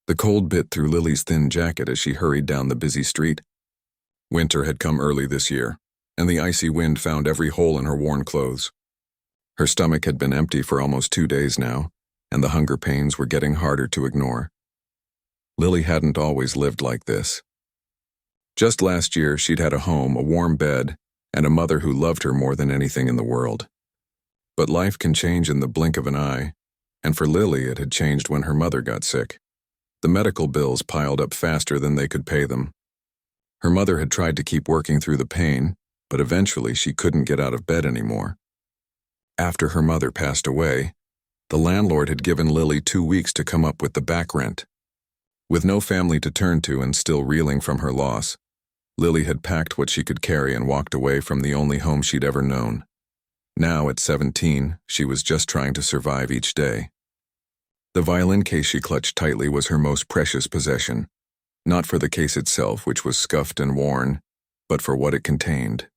The cold bit through Lily's thin jacket as she hurried down the busy street. Winter had come early this year, and the icy wind found every hole in her worn clothes. Her stomach had been empty for almost 2 days now, and the hunger pains were getting harder to ignore. Lily hadn't always lived like this. Just last year, she'd had a home, a warm bed, and a mother who loved her more than anything in the world. But life can change in the blink of an eye, and for Lily it had changed when her mother got sick. The medical bills piled up faster than they could pay them. Her mother had tried to keep working through the pain, but eventually she couldn't get out of bed anymore. After her mother passed away, the landlord had given Lily 2 weeks to come up with the back rent. With no family to turn to and still reeling from her loss, Lily had packed what she could carry and walked away from the only home she'd ever known. Now, at 17, she was just trying to survive each day. The violin case she clutched tightly was her most precious possession, not for the case itself, which was scuffed and worn, but for what it contained.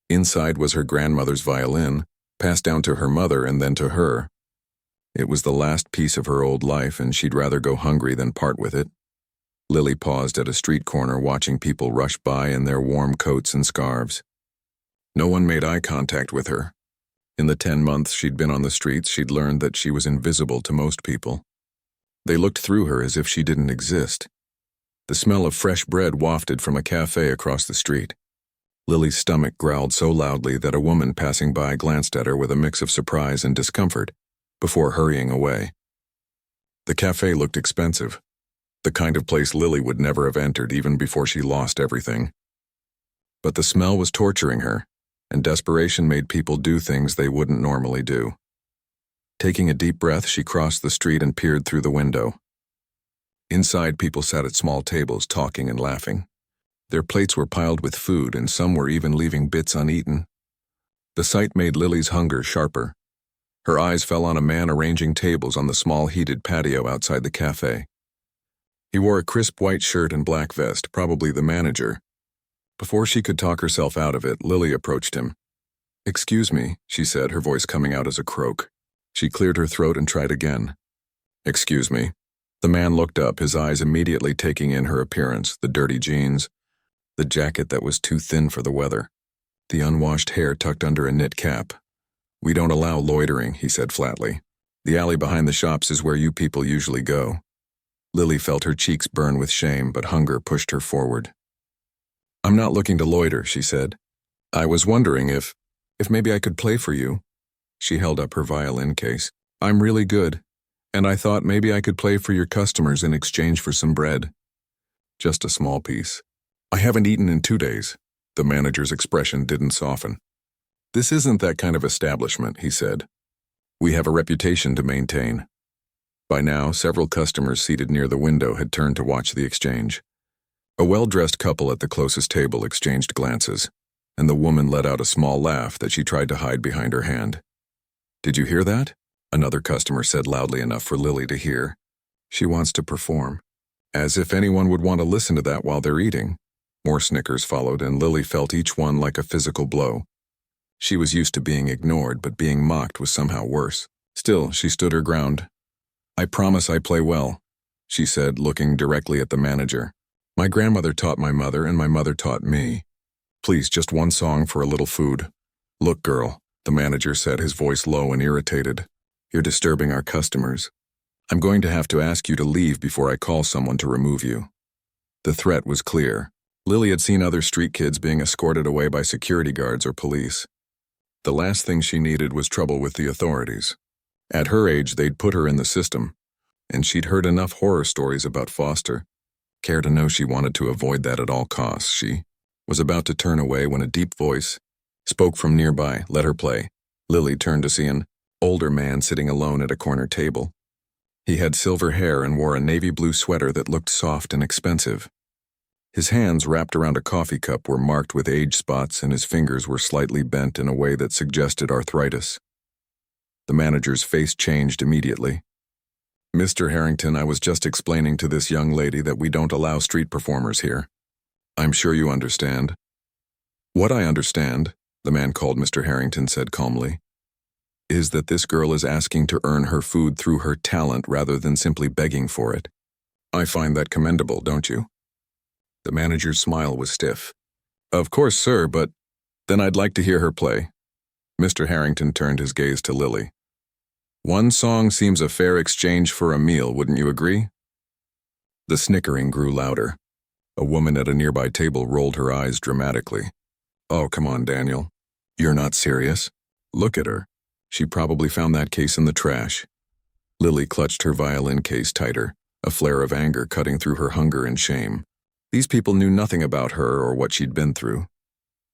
Inside was her grandmother's violin, passed down to her mother and then to her. It was the last piece of her old life, and she'd rather go hungry than part with it. Lily paused at a street corner watching people rush by in their warm coats and scarves. No one made eye contact with her. In the 10 months she'd been on the streets, she'd learned that she was invisible to most people. They looked through her as if she didn't exist. The smell of fresh bread wafted from a cafe across the street. Lily's stomach growled so loudly that a woman passing by glanced at her with a mix of surprise and discomfort, before hurrying away. The cafe looked expensive, the kind of place Lily would never have entered even before she lost everything. But the smell was torturing her, and desperation made people do things they wouldn't normally do. Taking a deep breath, she crossed the street and peered through the window. Inside, people sat at small tables talking and laughing. Their plates were piled with food, and some were even leaving bits uneaten. The sight made Lily's hunger sharper. Her eyes fell on a man arranging tables on the small heated patio outside the cafe. He wore a crisp white shirt and black vest, probably the manager. Before she could talk herself out of it, Lily approached him. "Excuse me," she said, her voice coming out as a croak. She cleared her throat and tried again. "Excuse me." The man looked up, his eyes immediately taking in her appearance, the dirty jeans, the jacket that was too thin for the weather, the unwashed hair tucked under a knit cap. "We don't allow loitering," he said flatly. "The alley behind the shops is where you people usually go." Lily felt her cheeks burn with shame, but hunger pushed her forward. "I'm not looking to loiter," she said. "I was wondering if maybe I could play for you." She held up her violin case. "I'm really good, and I thought maybe I could play for your customers in exchange for some bread. Just a small piece. I haven't eaten in 2 days." The manager's expression didn't soften. "This isn't that kind of establishment," he said. "We have a reputation to maintain." By now, several customers seated near the window had turned to watch the exchange. A well-dressed couple at the closest table exchanged glances, and the woman let out a small laugh that she tried to hide behind her hand. "Did you hear that?" Another customer said loudly enough for Lily to hear. "She wants to perform." As if anyone would want to listen to that while they're eating. More snickers followed, and Lily felt each one like a physical blow. She was used to being ignored, but being mocked was somehow worse. Still, she stood her ground. "I promise I play well," she said, looking directly at the manager. "My grandmother taught my mother, and my mother taught me. Please, just one song for a little food." "Look, girl," the manager said, his voice low and irritated. "You're disturbing our customers. I'm going to have to ask you to leave before I call someone to remove you." The threat was clear. Lily had seen other street kids being escorted away by security guards or police. The last thing she needed was trouble with the authorities. At her age, they'd put her in the system, and she'd heard enough horror stories about Foster. Care to know she wanted to avoid that at all costs. She was about to turn away when a deep voice spoke from nearby. "Let her play." Lily turned to see an older man sitting alone at a corner table. He had silver hair and wore a navy blue sweater that looked soft and expensive. His hands, wrapped around a coffee cup, were marked with age spots, and his fingers were slightly bent in a way that suggested arthritis. The manager's face changed immediately. "Mr. Harrington, I was just explaining to this young lady that we don't allow street performers here. I'm sure you understand." "What I understand," the man called Mr. Harrington said calmly, "is that this girl is asking to earn her food through her talent rather than simply begging for it. I find that commendable, don't you? The manager's smile was stiff. Of course, sir, but then I'd like to hear her play. Mr. Harrington turned his gaze to Lily. One song seems a fair exchange for a meal, wouldn't you agree? The snickering grew louder. A woman at a nearby table rolled her eyes dramatically. Oh, come on, Daniel. You're not serious? Look at her. She probably found that case in the trash. Lily clutched her violin case tighter, a flare of anger cutting through her hunger and shame. These people knew nothing about her or what she'd been through.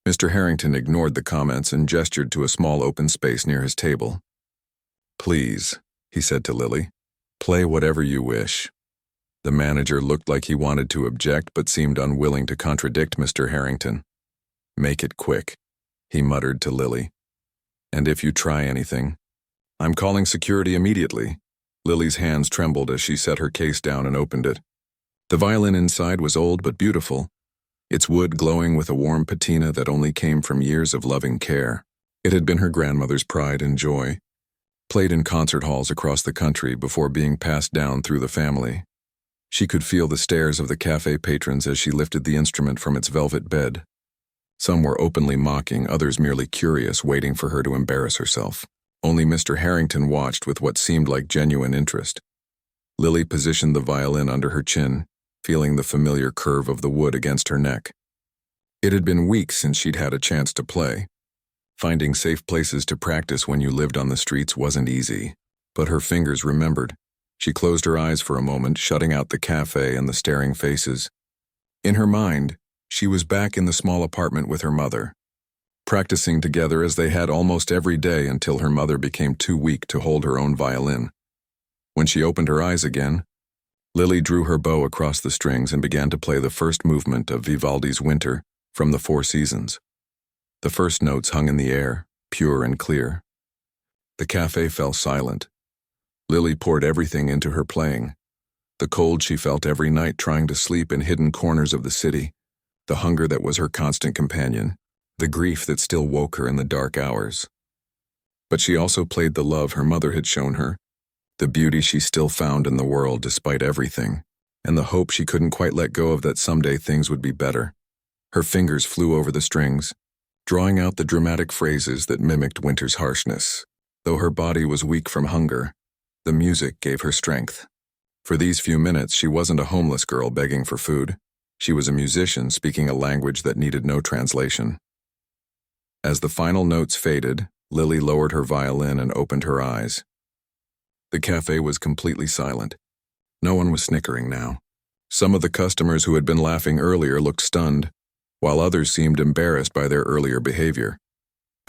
Mr. Harrington ignored the comments and gestured to a small open space near his table. Please, he said to Lily, play whatever you wish. The manager looked like he wanted to object but seemed unwilling to contradict Mr. Harrington. Make it quick, he muttered to Lily. And if you try anything, I'm calling security immediately. Lily's hands trembled as she set her case down and opened it. The violin inside was old but beautiful, its wood glowing with a warm patina that only came from years of loving care. It had been her grandmother's pride and joy, played in concert halls across the country before being passed down through the family. She could feel the stares of the cafe patrons as she lifted the instrument from its velvet bed. Some were openly mocking, others merely curious, waiting for her to embarrass herself. Only Mr. Harrington watched with what seemed like genuine interest. Lily positioned the violin under her chin, feeling the familiar curve of the wood against her neck. It had been weeks since she'd had a chance to play. Finding safe places to practice when you lived on the streets wasn't easy, but her fingers remembered. She closed her eyes for a moment, shutting out the cafe and the staring faces. In her mind, she was back in the small apartment with her mother, practicing together as they had almost every day until her mother became too weak to hold her own violin. When she opened her eyes again, Lily drew her bow across the strings and began to play the first movement of Vivaldi's Winter from the Four Seasons. The first notes hung in the air, pure and clear. The cafe fell silent. Lily poured everything into her playing. The cold she felt every night trying to sleep in hidden corners of the city, the hunger that was her constant companion, the grief that still woke her in the dark hours. But she also played the love her mother had shown her, the beauty she still found in the world despite everything, and the hope she couldn't quite let go of that someday things would be better. Her fingers flew over the strings, drawing out the dramatic phrases that mimicked winter's harshness. Though her body was weak from hunger, the music gave her strength. For these few minutes, she wasn't a homeless girl begging for food. She was a musician speaking a language that needed no translation. As the final notes faded, Lily lowered her violin and opened her eyes. The cafe was completely silent. No one was snickering now. Some of the customers who had been laughing earlier looked stunned, while others seemed embarrassed by their earlier behavior.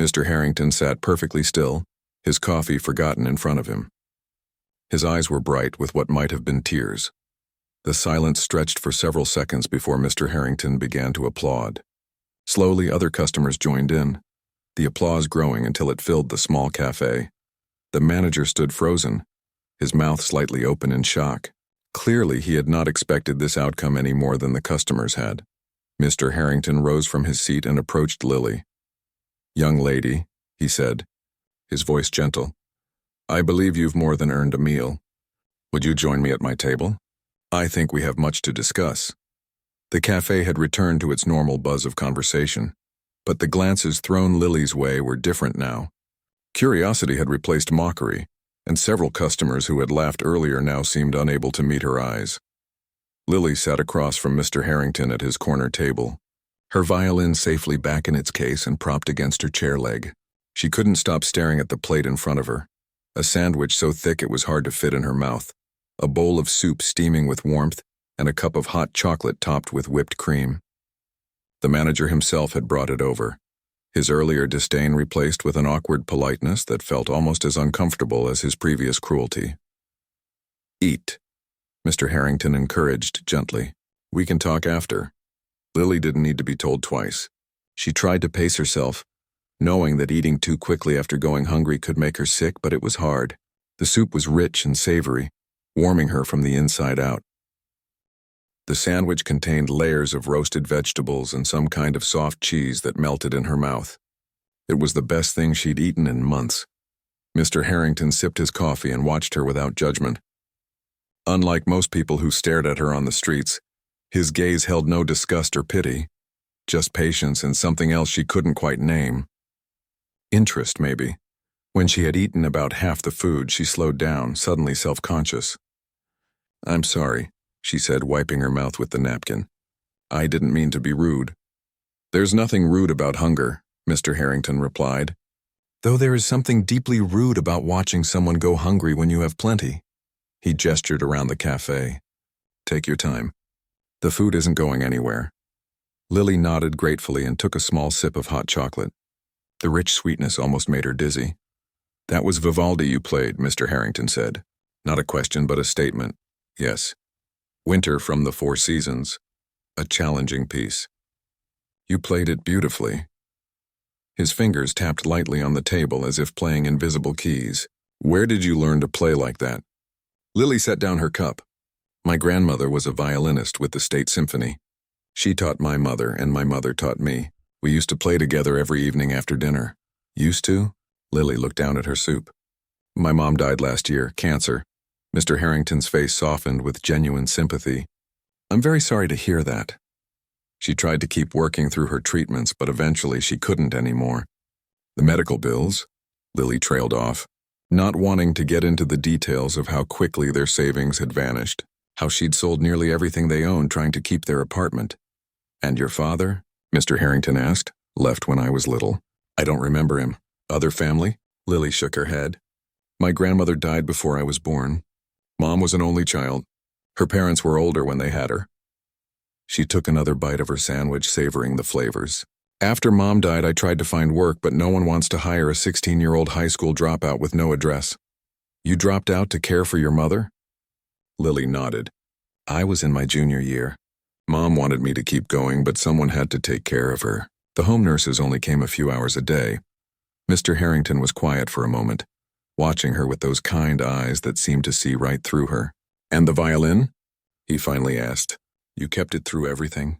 Mr. Harrington sat perfectly still, his coffee forgotten in front of him. His eyes were bright with what might have been tears. The silence stretched for several seconds before Mr. Harrington began to applaud. Slowly, other customers joined in, the applause growing until it filled the small cafe. The manager stood frozen, his mouth slightly open in shock. Clearly, he had not expected this outcome any more than the customers had. Mr. Harrington rose from his seat and approached Lily. "Young lady," he said, his voice gentle, "I believe you've more than earned a meal. Would you join me at my table? I think we have much to discuss." The cafe had returned to its normal buzz of conversation, but the glances thrown Lily's way were different now. Curiosity had replaced mockery, and several customers who had laughed earlier now seemed unable to meet her eyes. Lily sat across from Mr. Harrington at his corner table, her violin safely back in its case and propped against her chair leg. She couldn't stop staring at the plate in front of her, a sandwich so thick it was hard to fit in her mouth, a bowl of soup steaming with warmth, and a cup of hot chocolate topped with whipped cream. The manager himself had brought it over, his earlier disdain replaced with an awkward politeness that felt almost as uncomfortable as his previous cruelty. "Eat," Mr. Harrington encouraged gently. "We can talk after." Lily didn't need to be told twice. She tried to pace herself, knowing that eating too quickly after going hungry could make her sick, but it was hard. The soup was rich and savory, warming her from the inside out. The sandwich contained layers of roasted vegetables and some kind of soft cheese that melted in her mouth. It was the best thing she'd eaten in months. Mr. Harrington sipped his coffee and watched her without judgment. Unlike most people who stared at her on the streets, his gaze held no disgust or pity, just patience and something else she couldn't quite name. Interest, maybe. When she had eaten about half the food, she slowed down, suddenly self-conscious. "I'm sorry," she said, wiping her mouth with the napkin. "I didn't mean to be rude." "There's nothing rude about hunger," Mr. Harrington replied. "Though there is something deeply rude about watching someone go hungry when you have plenty." He gestured around the cafe. "Take your time. The food isn't going anywhere." Lily nodded gratefully and took a small sip of hot chocolate. The rich sweetness almost made her dizzy. "That was Vivaldi you played," Mr. Harrington said. "Not a question, but a statement." "Yes. Winter from the Four Seasons. A challenging piece." "You played it beautifully." His fingers tapped lightly on the table as if playing invisible keys. "Where did you learn to play like that?" Lily set down her cup. "My grandmother was a violinist with the State Symphony. She taught my mother, and my mother taught me. We used to play together every evening after dinner." "Used to?" Lily looked down at her soup. "My mom died last year, cancer." Mr. Harrington's face softened with genuine sympathy. "I'm very sorry to hear that." She tried to keep working through her treatments, but eventually she couldn't anymore. "The medical bills?" Lily trailed off, not wanting to get into the details of how quickly their savings had vanished, how she'd sold nearly everything they owned trying to keep their apartment. "And your father?" Mr. Harrington asked. "Left when I was little. I don't remember him." "Other family?" Lily shook her head. "My grandmother died before I was born. Mom was an only child. Her parents were older when they had her." She took another bite of her sandwich, savoring the flavors. "After Mom died, I tried to find work, but no one wants to hire a 16-year-old high school dropout with no address." "You dropped out to care for your mother?" Lily nodded. "I was in my junior year. Mom wanted me to keep going, but someone had to take care of her. The home nurses only came a few hours a day." Mr. Harrington was quiet for a moment, watching her with those kind eyes that seemed to see right through her. "And the violin?" he finally asked. "You kept it through everything?"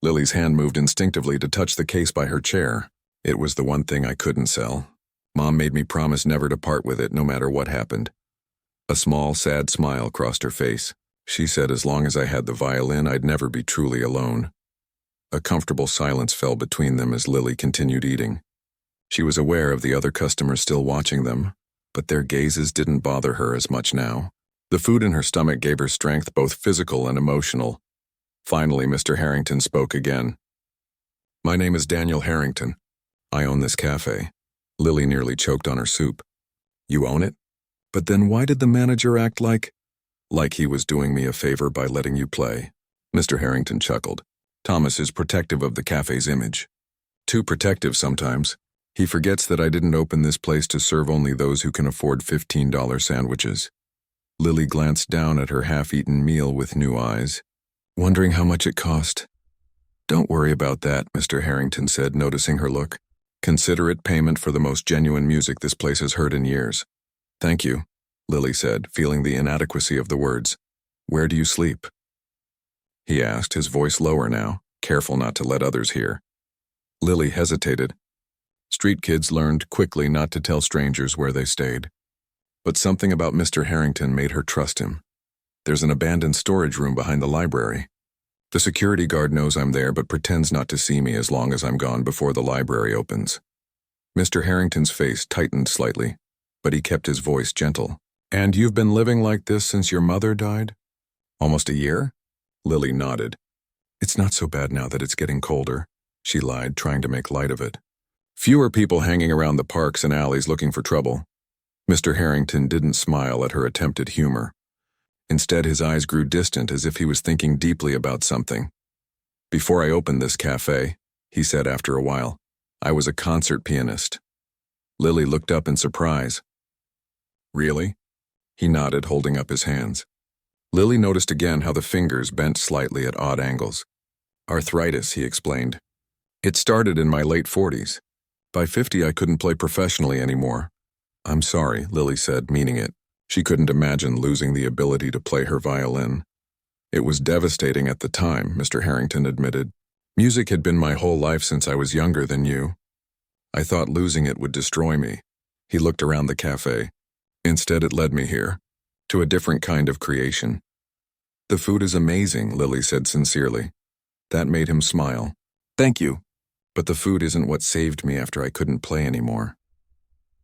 Lily's hand moved instinctively to touch the case by her chair. "It was the one thing I couldn't sell. Mom made me promise never to part with it, no matter what happened." A small, sad smile crossed her face. She said as long as I had the violin, I'd never be truly alone. A comfortable silence fell between them as Lily continued eating. She was aware of the other customers still watching them, but their gazes didn't bother her as much now. The food in her stomach gave her strength, both physical and emotional. Finally, Mr. Harrington spoke again. "My name is Daniel Harrington. I own this cafe." Lily nearly choked on her soup. "You own it? But then why did the manager act like he was doing me a favor by letting you play?" Mr. Harrington chuckled. "Thomas is protective of the cafe's image. Too protective sometimes. He forgets that I didn't open this place to serve only those who can afford $15 sandwiches." Lily glanced down at her half-eaten meal with new eyes, wondering how much it cost. "Don't worry about that," Mr. Harrington said, noticing her look. "Consider it payment for the most genuine music this place has heard in years." "Thank you," Lily said, feeling the inadequacy of the words. "Where do you sleep?" he asked, his voice lower now, careful not to let others hear. Lily hesitated. Street kids learned quickly not to tell strangers where they stayed. But something about Mr. Harrington made her trust him. "There's an abandoned storage room behind the library. The security guard knows I'm there but pretends not to see me as long as I'm gone before the library opens." Mr. Harrington's face tightened slightly, but he kept his voice gentle. "And you've been living like this since your mother died?" "Almost a year?" Lily nodded. "It's not so bad now that it's getting colder," she lied, trying to make light of it. "Fewer people hanging around the parks and alleys looking for trouble." Mr. Harrington didn't smile at her attempted humor. Instead, his eyes grew distant as if he was thinking deeply about something. "Before I opened this cafe," he said after a while, "I was a concert pianist." Lily looked up in surprise. "Really?" He nodded, holding up his hands. Lily noticed again how the fingers bent slightly at odd angles. "Arthritis," he explained. "It started in my late 40s. By 50, I couldn't play professionally anymore." "I'm sorry," Lily said, meaning it. She couldn't imagine losing the ability to play her violin. "It was devastating at the time," Mr. Harrington admitted. "Music had been my whole life since I was younger than you. I thought losing it would destroy me." He looked around the cafe. "Instead, it led me here. to a different kind of creation. "The food is amazing," Lily said sincerely. That made him smile. "Thank you. But the food isn't what saved me after I couldn't play anymore."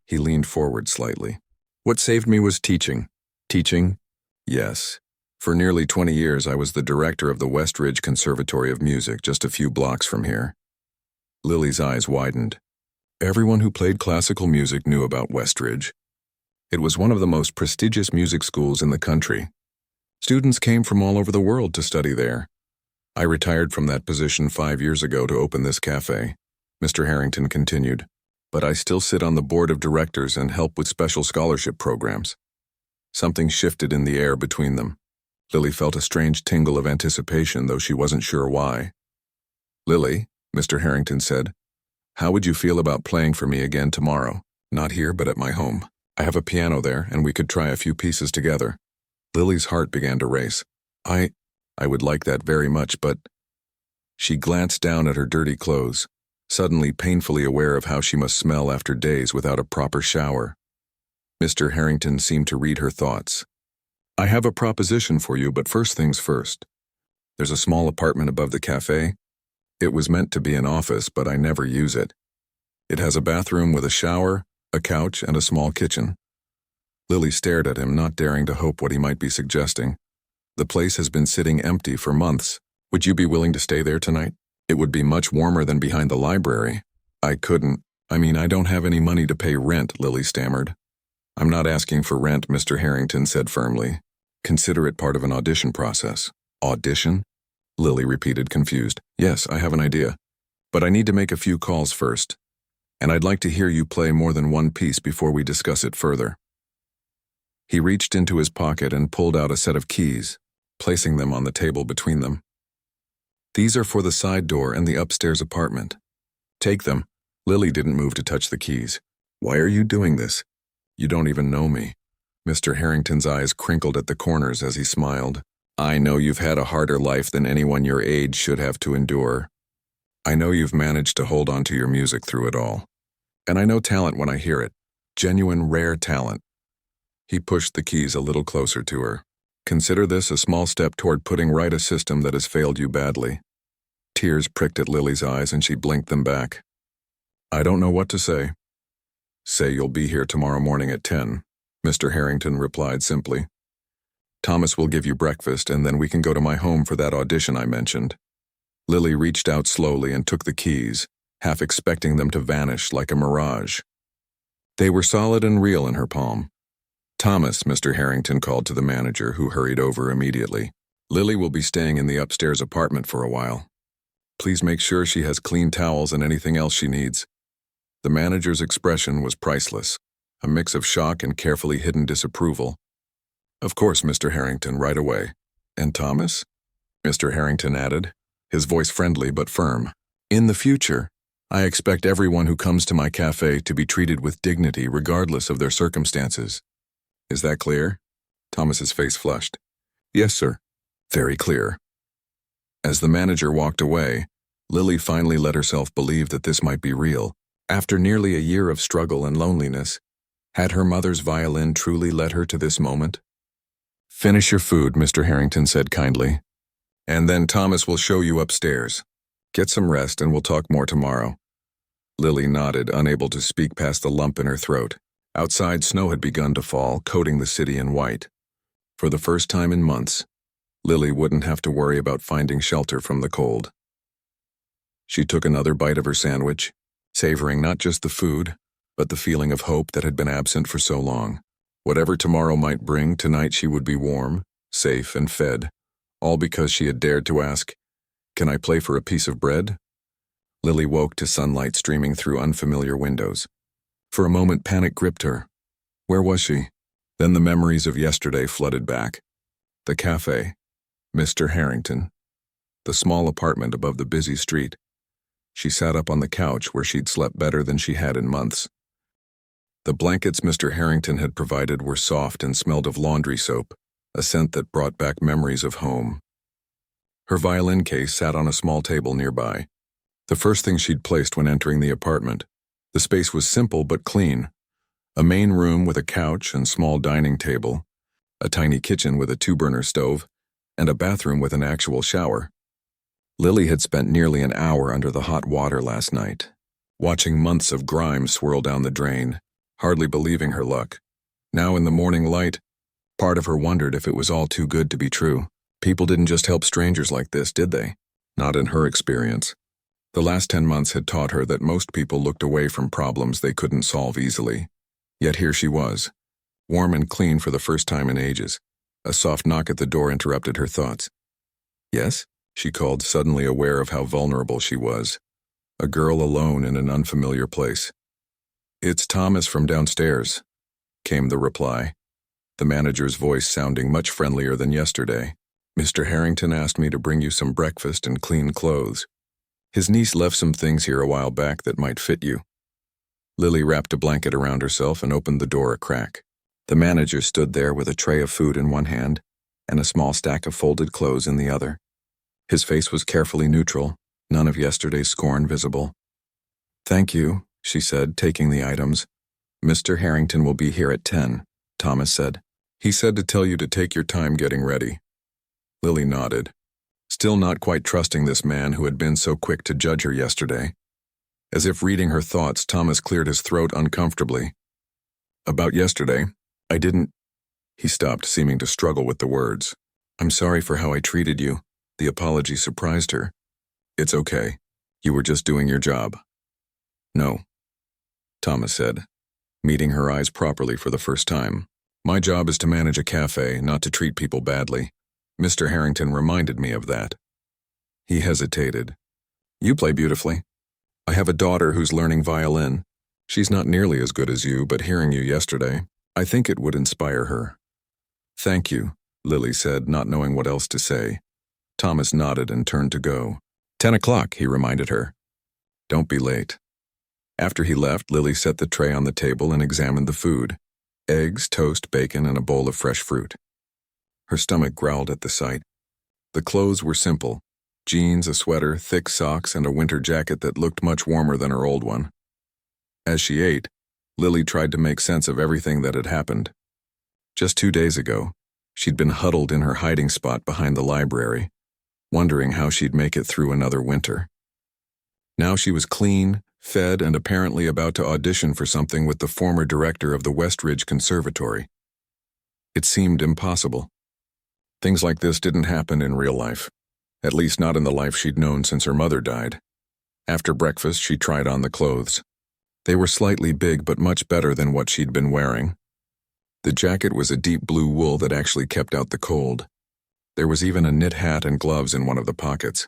He leaned forward slightly. "What saved me was teaching." "Teaching?" "Yes. For nearly 20 years, I was the director of the Westridge Conservatory of Music, just a few blocks from here." Lily's eyes widened. Everyone who played classical music knew about Westridge. It was one of the most prestigious music schools in the country. Students came from all over the world to study there. "I retired from that position 5 years ago to open this cafe," Mr. Harrington continued. "But I still sit on the board of directors and help with special scholarship programs." Something shifted in the air between them. Lily felt a strange tingle of anticipation, though she wasn't sure why. "Lily," Mr. Harrington said, "how would you feel about playing for me again tomorrow? Not here, but at my home. I have a piano there, and we could try a few pieces together." Lily's heart began to race. I would like that very much, but..." She glanced down at her dirty clothes, suddenly painfully aware of how she must smell after days without a proper shower. Mr. Harrington seemed to read her thoughts. "I have a proposition for you, but first things first. There's a small apartment above the cafe. It was meant to be an office, but I never use it. It has a bathroom with a shower, a couch, and a small kitchen." Lily stared at him, not daring to hope what he might be suggesting. "The place has been sitting empty for months. Would you be willing to stay there tonight? It would be much warmer than behind the library." "I couldn't. I don't have any money to pay rent," Lily stammered. "I'm not asking for rent," Mr. Harrington said firmly. "Consider it part of an audition process." "Audition?" Lily repeated, confused. "Yes, I have an idea. But I need to make a few calls first. And I'd like to hear you play more than one piece before we discuss it further." He reached into his pocket and pulled out a set of keys, placing them on the table between them. "These are for the side door and the upstairs apartment. Take them." Lily didn't move to touch the keys. "Why are you doing this? You don't even know me." Mr. Harrington's eyes crinkled at the corners as he smiled. "I know you've had a harder life than anyone your age should have to endure. I know you've managed to hold on to your music through it all. And I know talent when I hear it. Genuine, rare talent." He pushed the keys a little closer to her. "Consider this a small step toward putting right a system that has failed you badly." Tears pricked at Lily's eyes and she blinked them back. "I don't know what to say." "Say you'll be here tomorrow morning at 10, Mr. Harrington replied simply. "Thomas will give you breakfast and then we can go to my home for that audition I mentioned." Lily reached out slowly and took the keys, half expecting them to vanish like a mirage. They were solid and real in her palm. "Thomas," Mr. Harrington called to the manager, who hurried over immediately. "Lily will be staying in the upstairs apartment for a while. Please make sure she has clean towels and anything else she needs." The manager's expression was priceless, a mix of shock and carefully hidden disapproval. "Of course, Mr. Harrington, right away. And Thomas?" Mr. Harrington added, his voice friendly but firm. "In the future, I expect everyone who comes to my cafe to be treated with dignity regardless of their circumstances. Is that clear?" Thomas's face flushed. "Yes, sir. Very clear." As the manager walked away, Lily finally let herself believe that this might be real. After nearly a year of struggle and loneliness, had her mother's violin truly led her to this moment? "Finish your food," Mr. Harrington said kindly. "And then Thomas will show you upstairs. Get some rest and we'll talk more tomorrow." Lily nodded, unable to speak past the lump in her throat. Outside, snow had begun to fall, coating the city in white. For the first time in months, Lily wouldn't have to worry about finding shelter from the cold. She took another bite of her sandwich, savoring not just the food, but the feeling of hope that had been absent for so long. Whatever tomorrow might bring, tonight she would be warm, safe, and fed, all because she had dared to ask, "Can I play for a piece of bread?" Lily woke to sunlight streaming through unfamiliar windows. For a moment, panic gripped her. Where was she? Then the memories of yesterday flooded back. The cafe, Mr. Harrington, the small apartment above the busy street. She sat up on the couch where she'd slept better than she had in months. The blankets Mr. Harrington had provided were soft and smelled of laundry soap, a scent that brought back memories of home. Her violin case sat on a small table nearby, the first thing she'd placed when entering the apartment. The space was simple but clean. A main room with a couch and small dining table, a tiny kitchen with a two-burner stove, and a bathroom with an actual shower. Lily had spent nearly an hour under the hot water last night, watching months of grime swirl down the drain, hardly believing her luck. Now in the morning light, part of her wondered if it was all too good to be true. People didn't just help strangers like this, did they? Not in her experience. The last 10 months had taught her that most people looked away from problems they couldn't solve easily. Yet here she was, warm and clean for the first time in ages. A soft knock at the door interrupted her thoughts. "Yes?" she called, suddenly aware of how vulnerable she was. A girl alone in an unfamiliar place. "It's Thomas from downstairs," came the reply, the manager's voice sounding much friendlier than yesterday. "Mr. Harrington asked me to bring you some breakfast and clean clothes. His niece left some things here a while back that might fit you." Lily wrapped a blanket around herself and opened the door a crack. The manager stood there with a tray of food in one hand and a small stack of folded clothes in the other. His face was carefully neutral, none of yesterday's scorn visible. "Thank you," she said, taking the items. "Mr. Harrington will be here at 10, Thomas said. He said to tell you to take your time getting ready." Lily nodded, still not quite trusting this man who had been so quick to judge her yesterday. As if reading her thoughts, Thomas cleared his throat uncomfortably. "About yesterday, I didn't—" He stopped, seeming to struggle with the words. "I'm sorry for how I treated you." The apology surprised her. "It's okay. You were just doing your job." "No," Thomas said, meeting her eyes properly for the first time. "My job is to manage a cafe, not to treat people badly. Mr. Harrington reminded me of that." He hesitated. "You play beautifully. I have a daughter who's learning violin. She's not nearly as good as you, but hearing you yesterday, I think it would inspire her." "Thank you," Lily said, not knowing what else to say. Thomas nodded and turned to go. 10 o'clock, he reminded her. "Don't be late." After he left, Lily set the tray on the table and examined the food. Eggs, toast, bacon, and a bowl of fresh fruit. Her stomach growled at the sight. The clothes were simple. Jeans, a sweater, thick socks, and a winter jacket that looked much warmer than her old one. As she ate, Lily tried to make sense of everything that had happened. Just 2 days ago, she'd been huddled in her hiding spot behind the library, wondering how she'd make it through another winter. Now she was clean, fed, and apparently about to audition for something with the former director of the Westridge Conservatory. It seemed impossible. Things like this didn't happen in real life, at least not in the life she'd known since her mother died. After breakfast, she tried on the clothes. They were slightly big but much better than what she'd been wearing. The jacket was a deep blue wool that actually kept out the cold. There was even a knit hat and gloves in one of the pockets.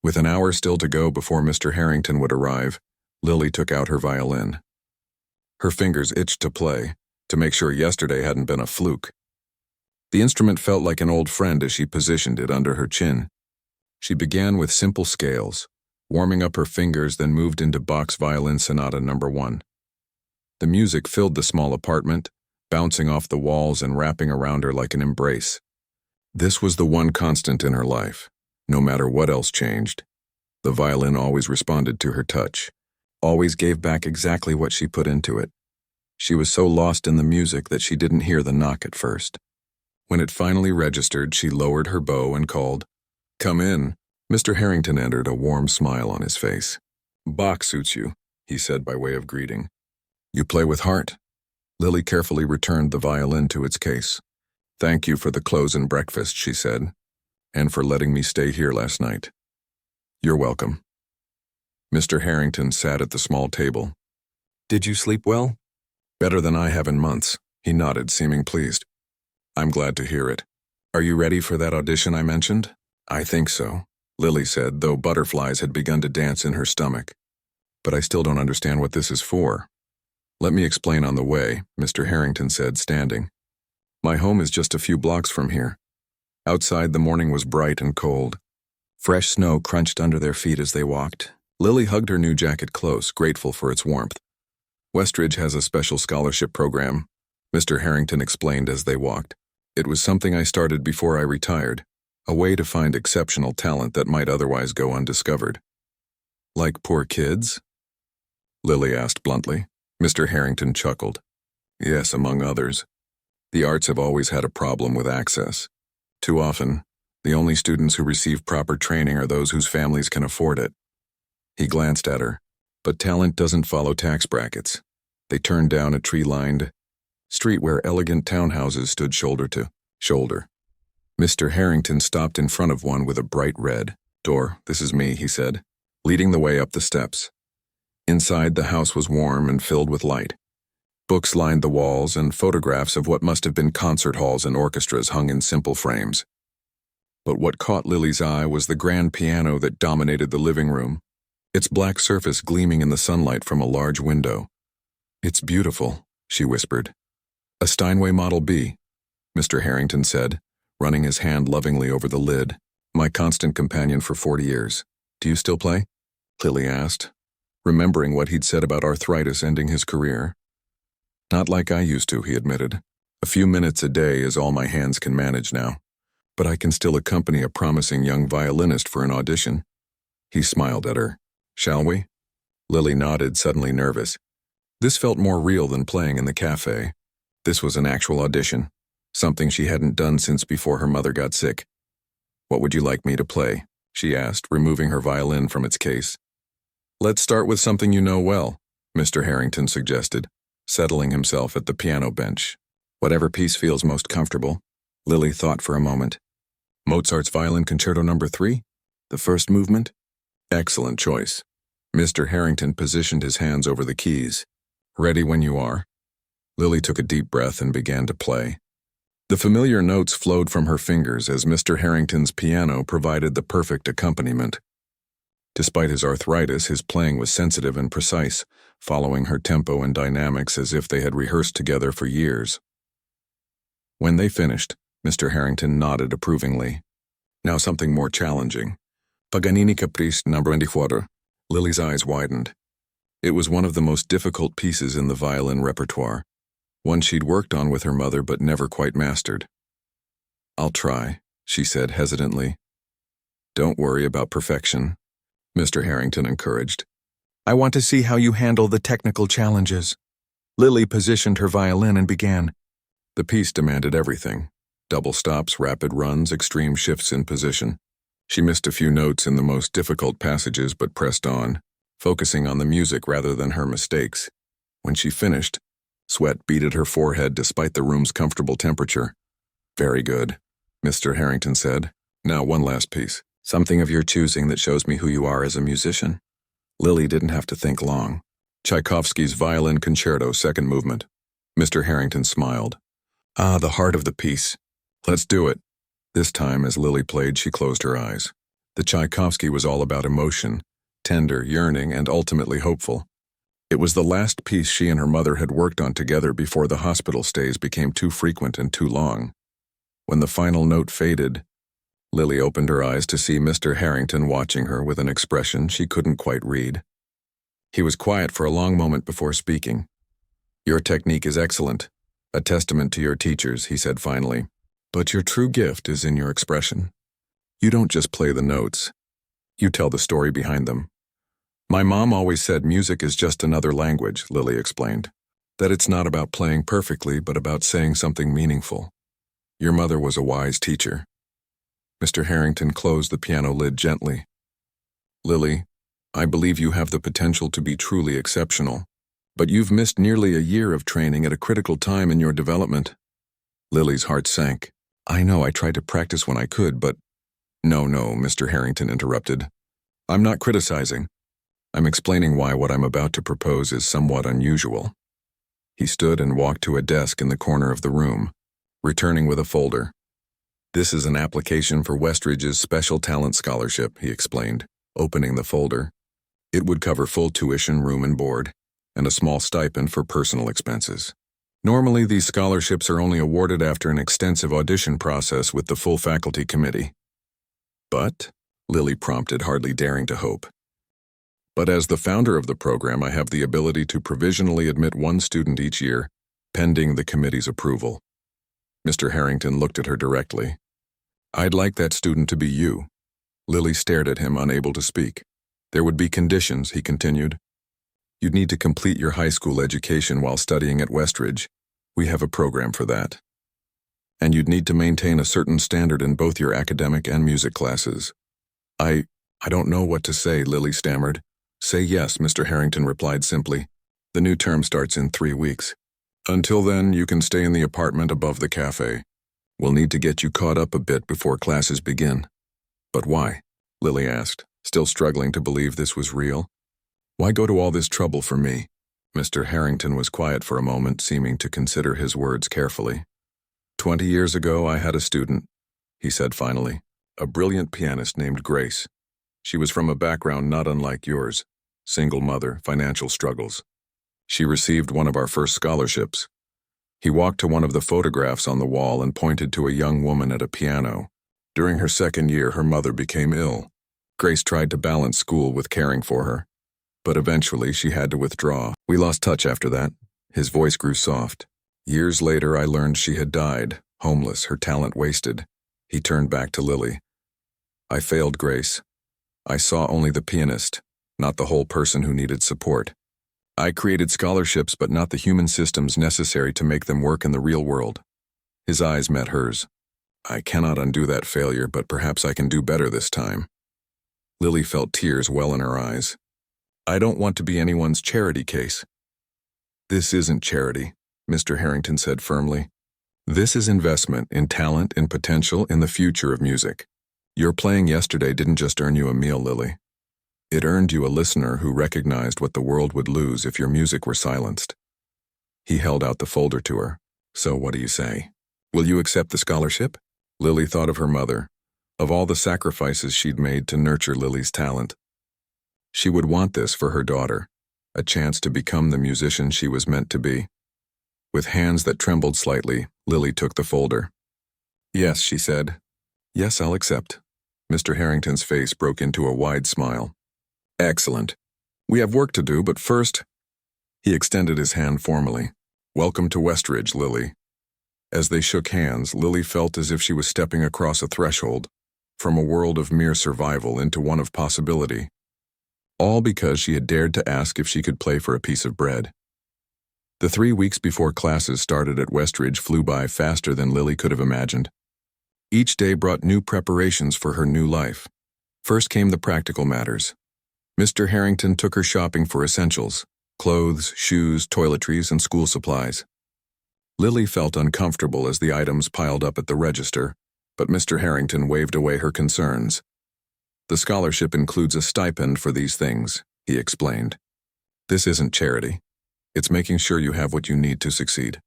With an hour still to go before Mr. Harrington would arrive, Lily took out her violin. Her fingers itched to play, to make sure yesterday hadn't been a fluke. The instrument felt like an old friend as she positioned it under her chin. She began with simple scales, warming up her fingers, then moved into Bach's Violin Sonata No. 1. The music filled the small apartment, bouncing off the walls and wrapping around her like an embrace. This was the one constant in her life. No matter what else changed, the violin always responded to her touch, always gave back exactly what she put into it. She was so lost in the music that she didn't hear the knock at first. When it finally registered, she lowered her bow and called, "Come in." Mr. Harrington entered, a warm smile on his face. "Bach suits you," he said by way of greeting. "You play with heart." Lily carefully returned the violin to its case. "Thank you for the clothes and breakfast," she said, "and for letting me stay here last night." "You're welcome." Mr. Harrington sat at the small table. "Did you sleep well?" "Better than I have in months," he nodded, seeming pleased. "I'm glad to hear it. Are you ready for that audition I mentioned?" "I think so," Lily said, though butterflies had begun to dance in her stomach. "But I still don't understand what this is for." "Let me explain on the way," Mr. Harrington said, standing. "My home is just a few blocks from here." Outside, the morning was bright and cold. Fresh snow crunched under their feet as they walked. Lily hugged her new jacket close, grateful for its warmth. "Westridge has a special scholarship program," Mr. Harrington explained as they walked. "It was something I started before I retired, a way to find exceptional talent that might otherwise go undiscovered." "Like poor kids?" Lily asked bluntly. Mr. Harrington chuckled. "Yes, among others. The arts have always had a problem with access. Too often, the only students who receive proper training are those whose families can afford it. He glanced at her, but talent doesn't follow tax brackets. They turned down a tree-lined street where elegant townhouses stood shoulder to shoulder. Mr. Harrington stopped in front of one with a bright red door. "This is me," he said, leading the way up the steps. Inside, the house was warm and filled with light. Books lined the walls, and photographs of what must have been concert halls and orchestras hung in simple frames. But what caught Lily's eye was the grand piano that dominated the living room, its black surface gleaming in the sunlight from a large window. "It's beautiful," she whispered. "A Steinway Model B," Mr. Harrington said, running his hand lovingly over the lid. "My constant companion for 40 years. Do you still play?" Lily asked, remembering what he'd said about arthritis ending his career. "Not like I used to," he admitted. "A few minutes a day is all my hands can manage now. But I can still accompany a promising young violinist for an audition." He smiled at her. "Shall we?" Lily nodded, suddenly nervous. This felt more real than playing in the cafe. This was an actual audition, something she hadn't done since before her mother got sick. "What would you like me to play?" she asked, removing her violin from its case. "Let's start with something you know well," Mr. Harrington suggested, settling himself at the piano bench. "Whatever piece feels most comfortable." Lily thought for a moment. "Mozart's Violin Concerto No. 3? The first movement?" "Excellent choice." Mr. Harrington positioned his hands over the keys. "Ready when you are." Lily took a deep breath and began to play. The familiar notes flowed from her fingers as Mr. Harrington's piano provided the perfect accompaniment. Despite his arthritis, his playing was sensitive and precise, following her tempo and dynamics as if they had rehearsed together for years. When they finished, Mr. Harrington nodded approvingly. "Now something more challenging. Paganini Caprice No. 24. Lily's eyes widened. It was one of the most difficult pieces in the violin repertoire, one she'd worked on with her mother but never quite mastered. "I'll try," she said hesitantly. "Don't worry about perfection," Mr. Harrington encouraged. "I want to see how you handle the technical challenges." Lily positioned her violin and began. The piece demanded everything: double stops, rapid runs, extreme shifts in position. She missed a few notes in the most difficult passages but pressed on, focusing on the music rather than her mistakes. When she finished, sweat beaded her forehead despite the room's comfortable temperature. "Very good," Mr. Harrington said. "Now one last piece. Something of your choosing that shows me who you are as a musician." Lily didn't have to think long. "Tchaikovsky's Violin Concerto, second movement." Mr. Harrington smiled. "Ah, the heart of the piece. Let's do it." This time, as Lily played, she closed her eyes. The Tchaikovsky was all about emotion, tender, yearning, and ultimately hopeful. It was the last piece she and her mother had worked on together before the hospital stays became too frequent and too long. When the final note faded, Lily opened her eyes to see Mr. Harrington watching her with an expression she couldn't quite read. He was quiet for a long moment before speaking. "Your technique is excellent, a testament to your teachers," he said finally. "But your true gift is in your expression. You don't just play the notes. You tell the story behind them." "My mom always said music is just another language," Lily explained. "That it's not about playing perfectly, but about saying something meaningful. Your mother was a wise teacher." Mr. Harrington closed the piano lid gently. "Lily, I believe you have the potential to be truly exceptional, but you've missed nearly a year of training at a critical time in your development." Lily's heart sank. "I know I tried to practice when I could, but—" No, Mr. Harrington interrupted. "I'm not criticizing. I'm explaining why what I'm about to propose is somewhat unusual." He stood and walked to a desk in the corner of the room, returning with a folder. "This is an application for Westridge's Special Talent Scholarship," he explained, opening the folder. "It would cover full tuition, room and board, and a small stipend for personal expenses. Normally, these scholarships are only awarded after an extensive audition process with the full faculty committee." "But," Lily prompted, hardly daring to hope. "But as the founder of the program, I have the ability to provisionally admit one student each year, pending the committee's approval." Mr. Harrington looked at her directly. "I'd like that student to be you." Lily stared at him, unable to speak. "There would be conditions," he continued. "You'd need to complete your high school education while studying at Westridge. We have a program for that." and you'd need to maintain a certain standard in both your academic and music classes. I don't know what to say, Lily stammered. Say yes, Mr. Harrington replied simply. The new term starts in 3 weeks. Until then, you can stay in the apartment above the cafe. We'll need to get you caught up a bit before classes begin. But why? Lily asked, still struggling to believe this was real. Why go to all this trouble for me? Mr. Harrington was quiet for a moment, seeming to consider his words carefully. 20 years ago, I had a student, he said finally, a brilliant pianist named Grace. She was from a background not unlike yours, single mother, financial struggles. She received one of our first scholarships. He walked to one of the photographs on the wall and pointed to a young woman at a piano. During her second year, her mother became ill. Grace tried to balance school with caring for her, but eventually she had to withdraw. We lost touch after that. His voice grew soft. Years later, I learned she had died, homeless, her talent wasted. He turned back to Lily. I failed Grace. I saw only the pianist, not the whole person who needed support. I created scholarships, but not the human systems necessary to make them work in the real world. His eyes met hers. I cannot undo that failure, but perhaps I can do better this time. Lily felt tears well in her eyes. I don't want to be anyone's charity case. This isn't charity, Mr. Harrington said firmly. This is investment in talent, in potential, in the future of music. Your playing yesterday didn't just earn you a meal, Lily. It earned you a listener who recognized what the world would lose if your music were silenced. He held out the folder to her. So what do you say? Will you accept the scholarship? Lily thought of her mother, of all the sacrifices she'd made to nurture Lily's talent. She would want this for her daughter, a chance to become the musician she was meant to be. With hands that trembled slightly, Lily took the folder. Yes, she said. Yes, I'll accept. Mr. Harrington's face broke into a wide smile. Excellent. We have work to do, but first... He extended his hand formally. Welcome to Westridge, Lily. As they shook hands, Lily felt as if she was stepping across a threshold, from a world of mere survival into one of possibility. All because she had dared to ask if she could play for a piece of bread. The 3 weeks before classes started at Westridge flew by faster than Lily could have imagined. Each day brought new preparations for her new life. First came the practical matters. Mr. Harrington took her shopping for essentials, clothes, shoes, toiletries, and school supplies. Lily felt uncomfortable as the items piled up at the register, but Mr. Harrington waved away her concerns. The scholarship includes a stipend for these things, he explained. This isn't charity. It's making sure you have what you need to succeed.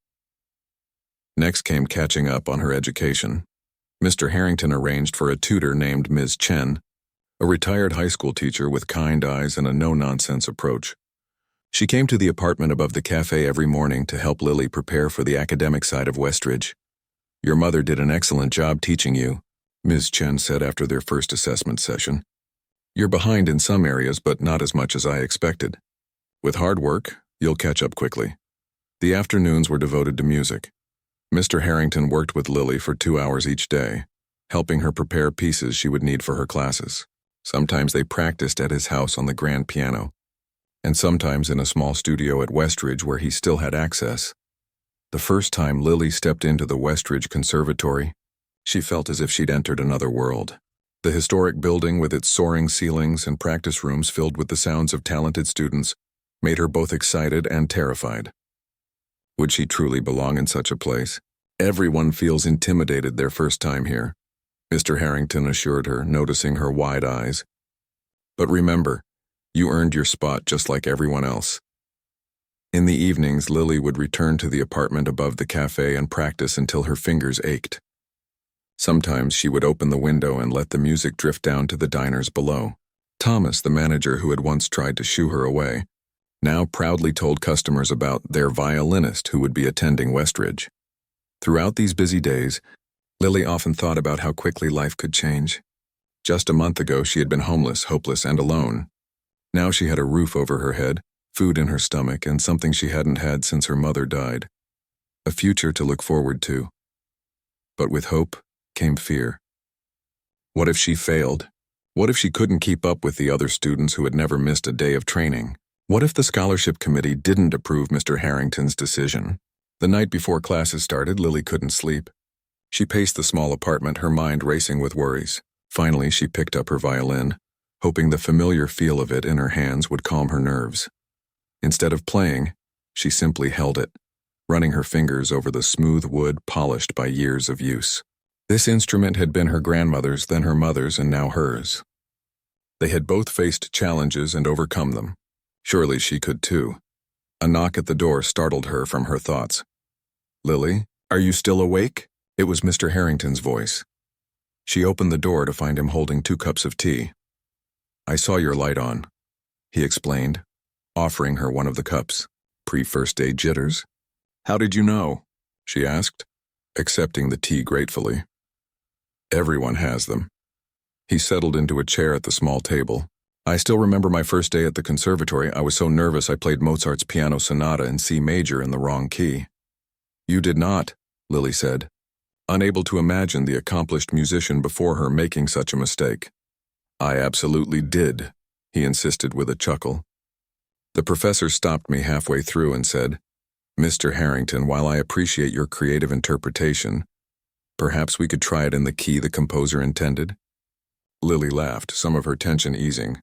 Next came catching up on her education. Mr. Harrington arranged for a tutor named Ms. Chen, a retired high school teacher with kind eyes and a no-nonsense approach. She came to the apartment above the cafe every morning to help Lily prepare for the academic side of Westridge. Your mother did an excellent job teaching you, Ms. Chen said after their first assessment session. You're behind in some areas, but not as much as I expected. With hard work, you'll catch up quickly. The afternoons were devoted to music. Mr. Harrington worked with Lily for 2 hours each day, helping her prepare pieces she would need for her classes. Sometimes they practiced at his house on the grand piano, and sometimes in a small studio at Westridge where he still had access. The first time Lily stepped into the Westridge Conservatory, she felt as if she'd entered another world. The historic building with its soaring ceilings and practice rooms filled with the sounds of talented students made her both excited and terrified. Would she truly belong in such a place? Everyone feels intimidated their first time here, Mr. Harrington assured her, noticing her wide eyes. But remember, you earned your spot just like everyone else. In the evenings, Lily would return to the apartment above the cafe and practice until her fingers ached. Sometimes she would open the window and let the music drift down to the diners below. Thomas, the manager who had once tried to shoo her away, now proudly told customers about their violinist who would be attending Westridge. Throughout these busy days, Lily often thought about how quickly life could change. Just a month ago, she had been homeless, hopeless, and alone. Now she had a roof over her head, food in her stomach, and something she hadn't had since her mother died. A future to look forward to. But with hope came fear. What if she failed? What if she couldn't keep up with the other students who had never missed a day of training? What if the scholarship committee didn't approve Mr. Harrington's decision? The night before classes started, Lily couldn't sleep. She paced the small apartment, her mind racing with worries. Finally, she picked up her violin, hoping the familiar feel of it in her hands would calm her nerves. Instead of playing, she simply held it, running her fingers over the smooth wood polished by years of use. This instrument had been her grandmother's, then her mother's, and now hers. They had both faced challenges and overcome them. Surely she could too. A knock at the door startled her from her thoughts. "Lily, are you still awake?" It was Mr. Harrington's voice. She opened the door to find him holding 2 cups of tea. "I saw your light on," he explained, offering her one of the cups. "Pre-first day jitters?" "How did you know?" she asked, accepting the tea gratefully. "Everyone has them." He settled into a chair at the small table. "I still remember my first day at the conservatory. I was so nervous I played Mozart's Piano Sonata in C major in the wrong key." "You did not," Lily said, unable to imagine the accomplished musician before her making such a mistake. "I absolutely did," he insisted with a chuckle. "The professor stopped me halfway through and said, 'Mr. Harrington, while I appreciate your creative interpretation, perhaps we could try it in the key the composer intended?'" Lily laughed, some of her tension easing.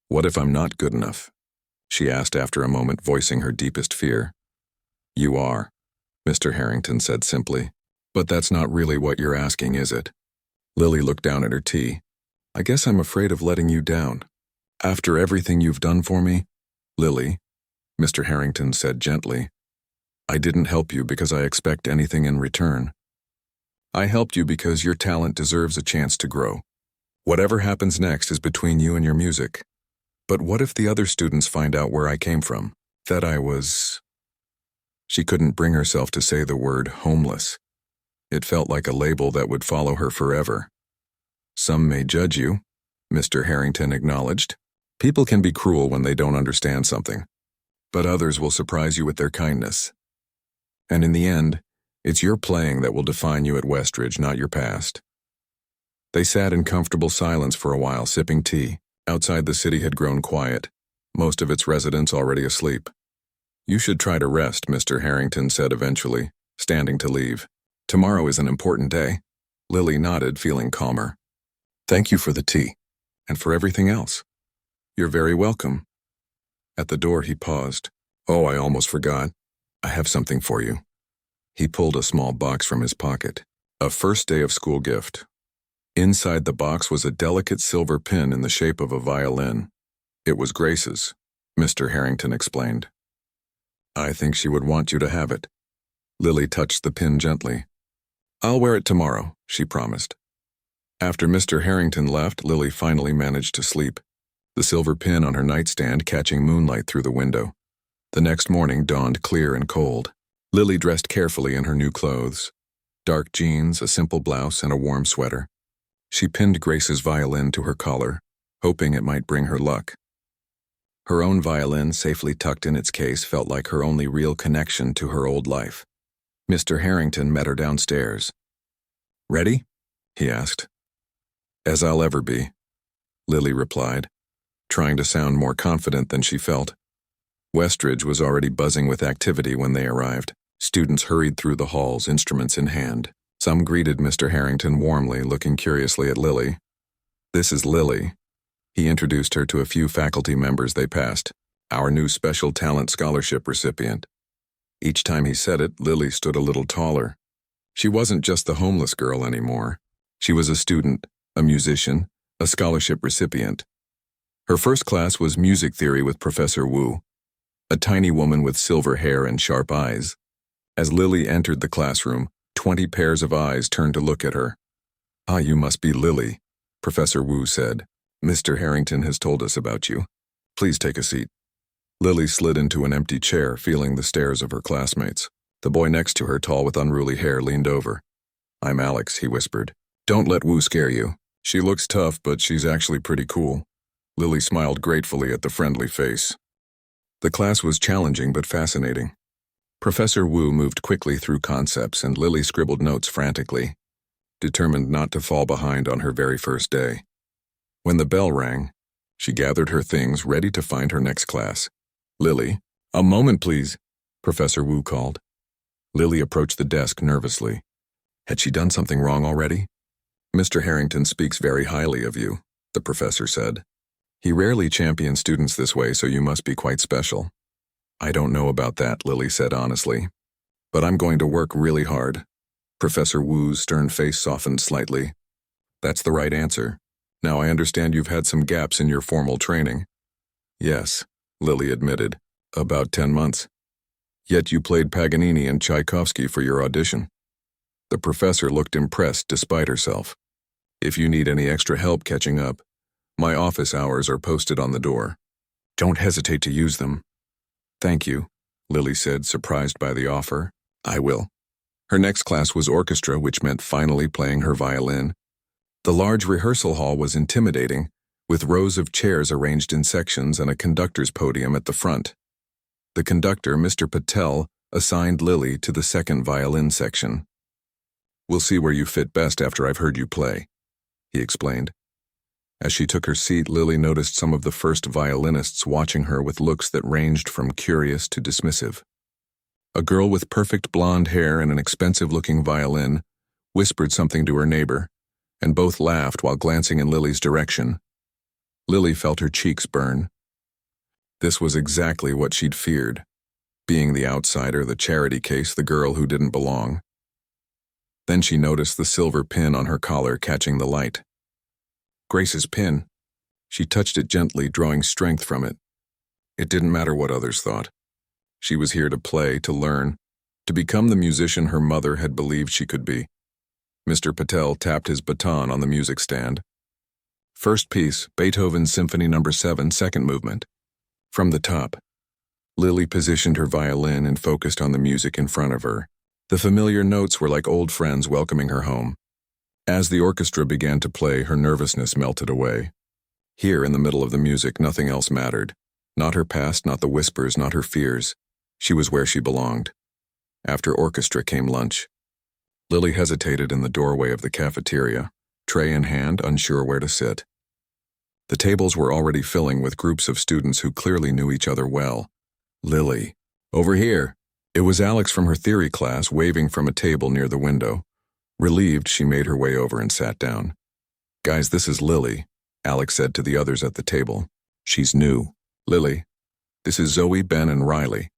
"What if I'm not good enough?" she asked after a moment, voicing her deepest fear. "You are," Mr. Harrington said simply. "But that's not really what you're asking, is it?" Lily looked down at her tea. "I guess I'm afraid of letting you down. After everything you've done for me, Lily," Mr. Harrington said gently, "I didn't help you because I expect anything in return. I helped you because your talent deserves a chance to grow. Whatever happens next is between you and your music. But what if the other students find out where I came from? That I was—" She couldn't bring herself to say the word homeless. It felt like a label that would follow her forever. "Some may judge you," Mr. Harrington acknowledged. "People can be cruel when they don't understand something. But others will surprise you with their kindness. And in the end, it's your playing that will define you at Westridge, not your past." They sat in comfortable silence for a while, sipping tea. Outside, the city had grown quiet, most of its residents already asleep. "You should try to rest," Mr. Harrington said eventually, standing to leave. "Tomorrow is an important day." Lily nodded, feeling calmer. "Thank you for the tea, and for everything else." "You're very welcome." At the door he paused. "Oh, I almost forgot. I have something for you." He pulled a small box from his pocket. A first day of school gift. Inside the box was a delicate silver pin in the shape of a violin. "It was Grace's," Mr. Harrington explained. "I think she would want you to have it." Lily touched the pin gently. "I'll wear it tomorrow," she promised. After Mr. Harrington left, Lily finally managed to sleep, the silver pin on her nightstand catching moonlight through the window. The next morning dawned clear and cold. Lily dressed carefully in her new clothes. Dark jeans, a simple blouse, and a warm sweater. She pinned Grace's violin to her collar, hoping it might bring her luck. Her own violin, safely tucked in its case, felt like her only real connection to her old life. Mr. Harrington met her downstairs. "Ready?" he asked. "As I'll ever be," Lily replied, trying to sound more confident than she felt. Westridge was already buzzing with activity when they arrived. Students hurried through the halls, instruments in hand. Some greeted Mr. Harrington warmly, looking curiously at Lily. "This is Lily." He introduced her to a few faculty members they passed. "Our new Special Talent Scholarship recipient." Each time he said it, Lily stood a little taller. She wasn't just the homeless girl anymore. She was a student, a musician, a scholarship recipient. Her first class was music theory with Professor Wu, a tiny woman with silver hair and sharp eyes. As Lily entered the classroom, 20 pairs of eyes turned to look at her. "Ah, you must be Lily," Professor Wu said. "Mr. Harrington has told us about you. Please take a seat." Lily slid into an empty chair, feeling the stares of her classmates. The boy next to her, tall with unruly hair, leaned over. "I'm Alex," he whispered. "Don't let Wu scare you. She looks tough, but she's actually pretty cool." Lily smiled gratefully at the friendly face. The class was challenging but fascinating. Professor Wu moved quickly through concepts, and Lily scribbled notes frantically, determined not to fall behind on her very first day. When the bell rang, she gathered her things, ready to find her next class. "Lily, a moment, please," Professor Wu called. Lily approached the desk nervously. Had she done something wrong already? Mr. Harrington speaks very highly of you, the professor said. He rarely champions students this way, so you must be quite special. I don't know about that, Lily said honestly. But I'm going to work really hard. Professor Wu's stern face softened slightly. That's the right answer. Now I understand you've had some gaps in your formal training. Yes, Lily admitted. About 10 months. Yet you played Paganini and Tchaikovsky for your audition. The professor looked impressed despite herself. If you need any extra help catching up, my office hours are posted on the door. Don't hesitate to use them. Thank you, Lily said, surprised by the offer. I will. Her next class was orchestra, which meant finally playing her violin. The large rehearsal hall was intimidating, with rows of chairs arranged in sections and a conductor's podium at the front. The conductor, Mr. Patel, assigned Lily to the second violin section. We'll see where you fit best after I've heard you play, he explained. As she took her seat, Lily noticed some of the first violinists watching her with looks that ranged from curious to dismissive. A girl with perfect blonde hair and an expensive-looking violin whispered something to her neighbor, and both laughed while glancing in Lily's direction. Lily felt her cheeks burn. This was exactly what she'd feared, being the outsider, the charity case, the girl who didn't belong. Then she noticed the silver pin on her collar catching the light. Grace's pin. She touched it gently, drawing strength from it. It didn't matter what others thought. She was here to play, to learn, to become the musician her mother had believed she could be. Mr. Patel tapped his baton on the music stand. First piece, Beethoven's Symphony No. 7, second movement. From the top. Lily positioned her violin and focused on the music in front of her. The familiar notes were like old friends welcoming her home. As the orchestra began to play, her nervousness melted away. Here, in the middle of the music, nothing else mattered. Not her past, not the whispers, not her fears. She was where she belonged. After orchestra came lunch. Lily hesitated in the doorway of the cafeteria, tray in hand, unsure where to sit. The tables were already filling with groups of students who clearly knew each other well. Lily. Over here. It was Alex from her theory class, waving from a table near the window. Relieved, she made her way over and sat down. Guys, this is Lily, Alex said to the others at the table. She's new. Lily. This is Zoe, Ben, and Riley.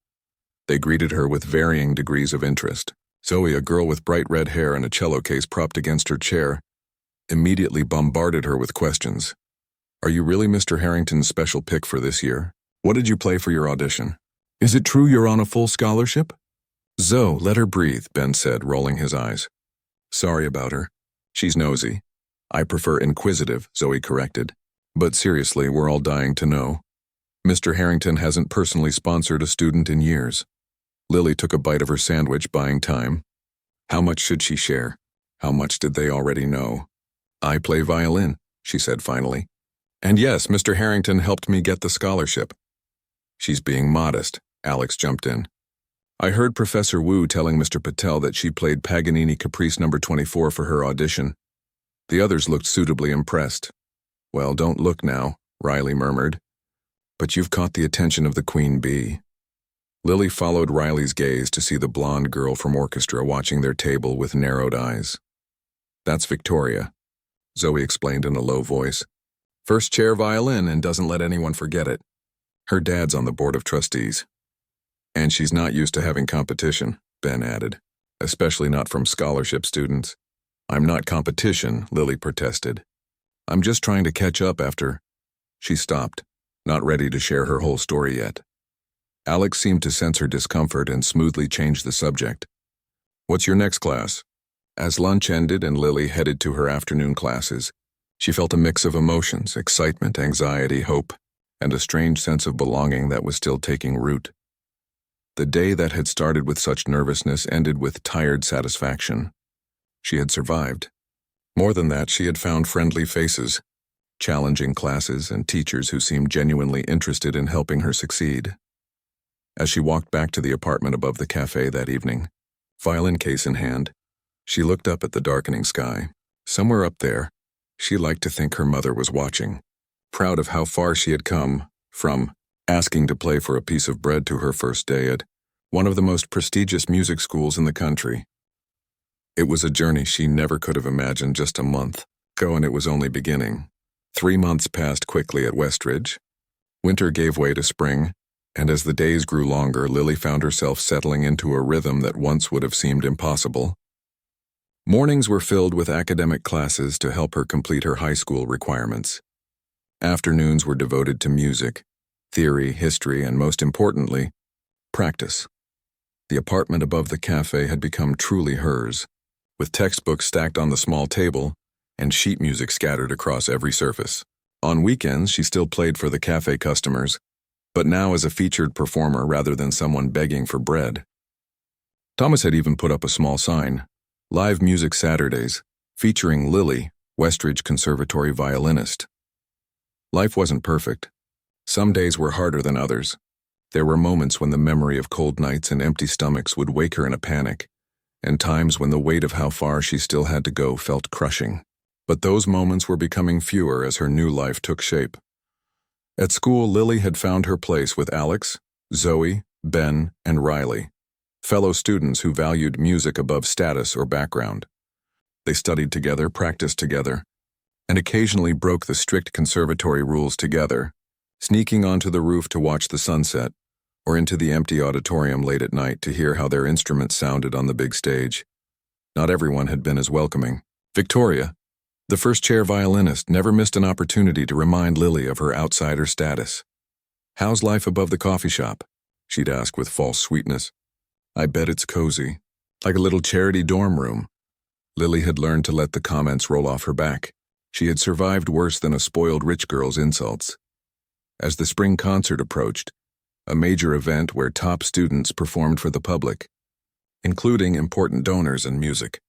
They greeted her with varying degrees of interest. Zoe, a girl with bright red hair and a cello case propped against her chair, immediately bombarded her with questions. Are you really Mr. Harrington's special pick for this year? What did you play for your audition? Is it true you're on a full scholarship? Zoe, let her breathe, Ben said, rolling his eyes. Sorry about her. She's nosy. I prefer inquisitive, Zoe corrected. But seriously, we're all dying to know. Mr. Harrington hasn't personally sponsored a student in years. Lily took a bite of her sandwich, buying time. How much should she share? How much did they already know? I play violin, she said finally. And yes, Mr. Harrington helped me get the scholarship. She's being modest, Alex jumped in. I heard Professor Wu telling Mr. Patel that she played Paganini Caprice No. 24 for her audition. The others looked suitably impressed. Well, don't look now, Riley murmured. But you've caught the attention of the queen bee. Lily followed Riley's gaze to see the blonde girl from orchestra watching their table with narrowed eyes. That's Victoria, Zoe explained in a low voice. First chair violin and doesn't let anyone forget it. Her dad's on the board of trustees. And she's not used to having competition, Ben added, especially not from scholarship students. I'm not competition, Lily protested. I'm just trying to catch up after. She stopped, not ready to share her whole story yet. Alex seemed to sense her discomfort and smoothly changed the subject. What's your next class? As lunch ended and Lily headed to her afternoon classes, she felt a mix of emotions, excitement, anxiety, hope, and a strange sense of belonging that was still taking root. The day that had started with such nervousness ended with tired satisfaction. She had survived. More than that, she had found friendly faces, challenging classes, and teachers who seemed genuinely interested in helping her succeed. As she walked back to the apartment above the cafe that evening, violin case in hand, she looked up at the darkening sky. Somewhere up there, she liked to think her mother was watching, proud of how far she had come, from asking to play for a piece of bread to her first day at one of the most prestigious music schools in the country. It was a journey she never could have imagined just a month ago, and it was only beginning. 3 months passed quickly at Westridge. Winter gave way to spring, and as the days grew longer, Lily found herself settling into a rhythm that once would have seemed impossible. Mornings were filled with academic classes to help her complete her high school requirements. Afternoons were devoted to music, theory, history, and most importantly, practice. The apartment above the cafe had become truly hers, with textbooks stacked on the small table and sheet music scattered across every surface. On weekends, she still played for the cafe customers, but now as a featured performer rather than someone begging for bread. Thomas had even put up a small sign, Live Music Saturdays, featuring Lily, Westridge Conservatory violinist. Life wasn't perfect. Some days were harder than others. There were moments when the memory of cold nights and empty stomachs would wake her in a panic, and times when the weight of how far she still had to go felt crushing. But those moments were becoming fewer as her new life took shape. At school, Lily had found her place with Alex, Zoe, Ben, and Riley, fellow students who valued music above status or background. They studied together, practiced together, and occasionally broke the strict conservatory rules together, sneaking onto the roof to watch the sunset, or into the empty auditorium late at night to hear how their instruments sounded on the big stage. Not everyone had been as welcoming. Victoria, the first-chair violinist, never missed an opportunity to remind Lily of her outsider status. "How's life above the coffee shop?" she'd ask with false sweetness. "I bet it's cozy, like a little charity dorm room." Lily had learned to let the comments roll off her back. She had survived worse than a spoiled rich girl's insults. As the spring concert approached, a major event where top students performed for the public, including important donors and music,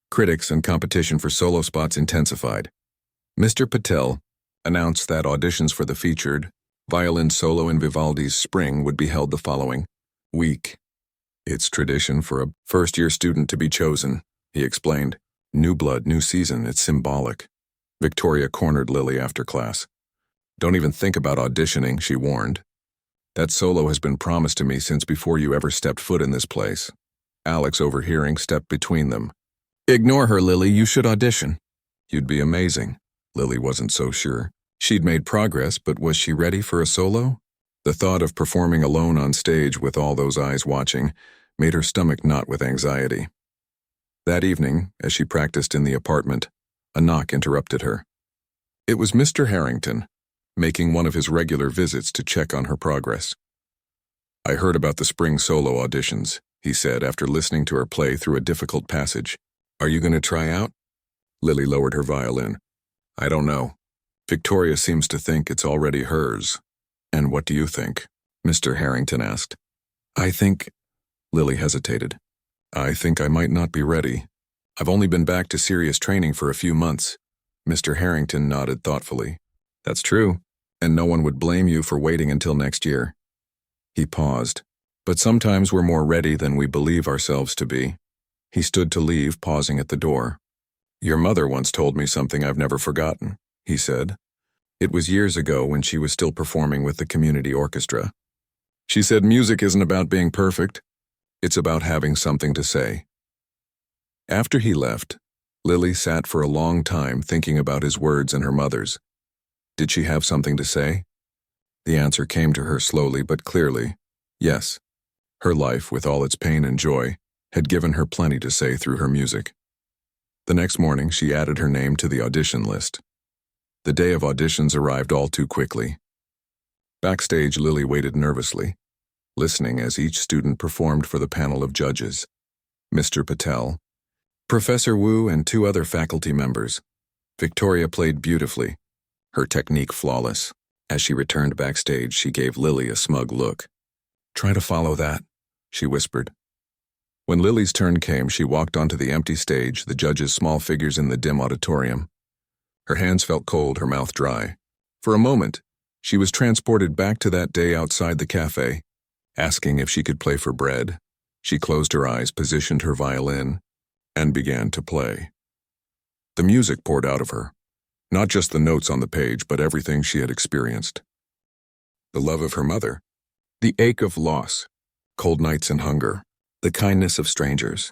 critics and competition for solo spots intensified. Mr. Patel announced that auditions for the featured violin solo in Vivaldi's Spring would be held the following week. "It's tradition for a first-year student to be chosen," he explained. "New blood, new season, it's symbolic." Victoria cornered Lily after class. "Don't even think about auditioning," she warned. "That solo has been promised to me since before you ever stepped foot in this place." Alex, overhearing, stepped between them. "Ignore her, Lily, you should audition." "You'd be amazing." Lily wasn't so sure. She'd made progress, but was she ready for a solo? The thought of performing alone on stage with all those eyes watching made her stomach knot with anxiety. That evening, as she practiced in the apartment, a knock interrupted her. It was Mr. Harrington, making one of his regular visits to check on her progress. "I heard about the spring solo auditions," he said after listening to her play through a difficult passage. "Are you going to try out?" Lily lowered her violin. "I don't know. Victoria seems to think it's already hers." "And what do you think?" Mr. Harrington asked. "I think—" Lily hesitated. "I think I might not be ready. I've only been back to serious training for a few months." Mr. Harrington nodded thoughtfully. "That's true, and no one would blame you for waiting until next year." He paused. "But sometimes we're more ready than we believe ourselves to be." He stood to leave, pausing at the door. "Your mother once told me something I've never forgotten," he said. It was years ago when she was still performing with the community orchestra. She said music isn't about being perfect. It's about having something to say. After he left, Lily sat for a long time thinking about his words and her mother's. Did she have something to say? The answer came to her slowly but clearly. Yes. Her life, with all its pain and joy, had given her plenty to say through her music. The next morning, she added her name to the audition list. The day of auditions arrived all too quickly. Backstage, Lily waited nervously, listening as each student performed for the panel of judges. Mr. Patel, Professor Wu, and 2 other faculty members. Victoria played beautifully, her technique flawless. As she returned backstage, she gave Lily a smug look. "Try to follow that," she whispered. When Lily's turn came, she walked onto the empty stage, the judges' small figures in the dim auditorium. Her hands felt cold, her mouth dry. For a moment, she was transported back to that day outside the cafe, asking if she could play for bread. She closed her eyes, positioned her violin, and began to play. The music poured out of her, not just the notes on the page, but everything she had experienced. The love of her mother, the ache of loss, cold nights and hunger, the kindness of strangers,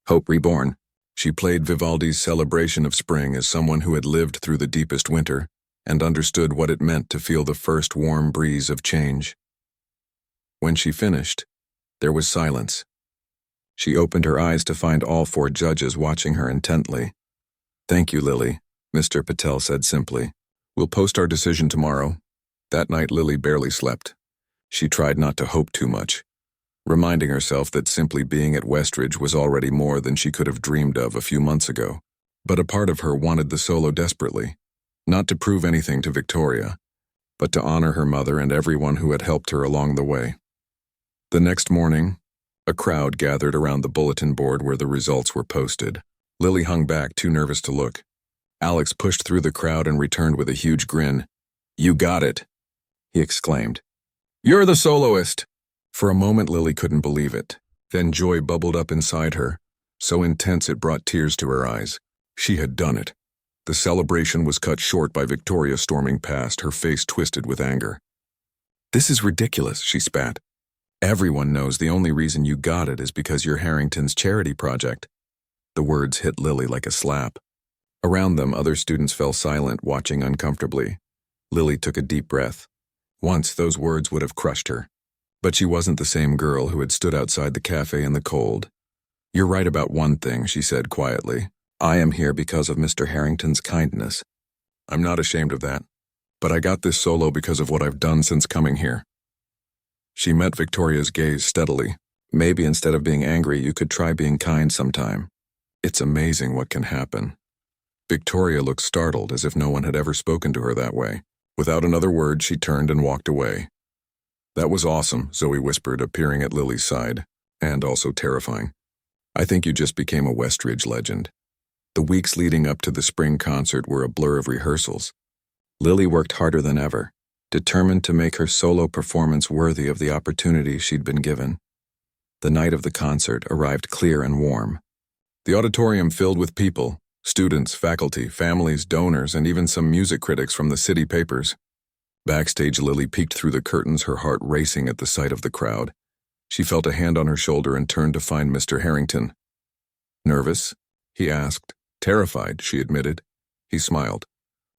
hope reborn. She played Vivaldi's Celebration of Spring as someone who had lived through the deepest winter and understood what it meant to feel the first warm breeze of change. When she finished, there was silence. She opened her eyes to find all 4 judges watching her intently. "Thank you, Lily," Mr. Patel said simply. "We'll post our decision tomorrow." That night Lily barely slept. She tried not to hope too much, reminding herself that simply being at Westridge was already more than she could have dreamed of a few months ago. But a part of her wanted the solo desperately, not to prove anything to Victoria, but to honor her mother and everyone who had helped her along the way. The next morning, a crowd gathered around the bulletin board where the results were posted. Lily hung back, too nervous to look. Alex pushed through the crowd and returned with a huge grin. "You got it," he exclaimed. "You're the soloist!" For a moment Lily couldn't believe it. Then joy bubbled up inside her, so intense it brought tears to her eyes. She had done it. The celebration was cut short by Victoria storming past, her face twisted with anger. "This is ridiculous," she spat. "Everyone knows the only reason you got it is because you're Harrington's charity project." The words hit Lily like a slap. Around them, other students fell silent, watching uncomfortably. Lily took a deep breath. Once those words would have crushed her. But she wasn't the same girl who had stood outside the cafe in the cold. "You're right about one thing," she said quietly. "I am here because of Mr. Harrington's kindness. I'm not ashamed of that. But I got this solo because of what I've done since coming here." She met Victoria's gaze steadily. "Maybe instead of being angry, you could try being kind sometime. It's amazing what can happen." Victoria looked startled, as if no one had ever spoken to her that way. Without another word, she turned and walked away. "That was awesome," Zoe whispered, appearing at Lily's side, and also terrifying. "I think you just became a Westridge legend." The weeks leading up to the spring concert were a blur of rehearsals. Lily worked harder than ever, determined to make her solo performance worthy of the opportunity she'd been given. The night of the concert arrived clear and warm. The auditorium filled with people, students, faculty, families, donors, and even some music critics from the city papers. Backstage, Lily peeked through the curtains, her heart racing at the sight of the crowd. She felt a hand on her shoulder and turned to find Mr. Harrington. "Nervous?" he asked. "Terrified," she admitted. He smiled.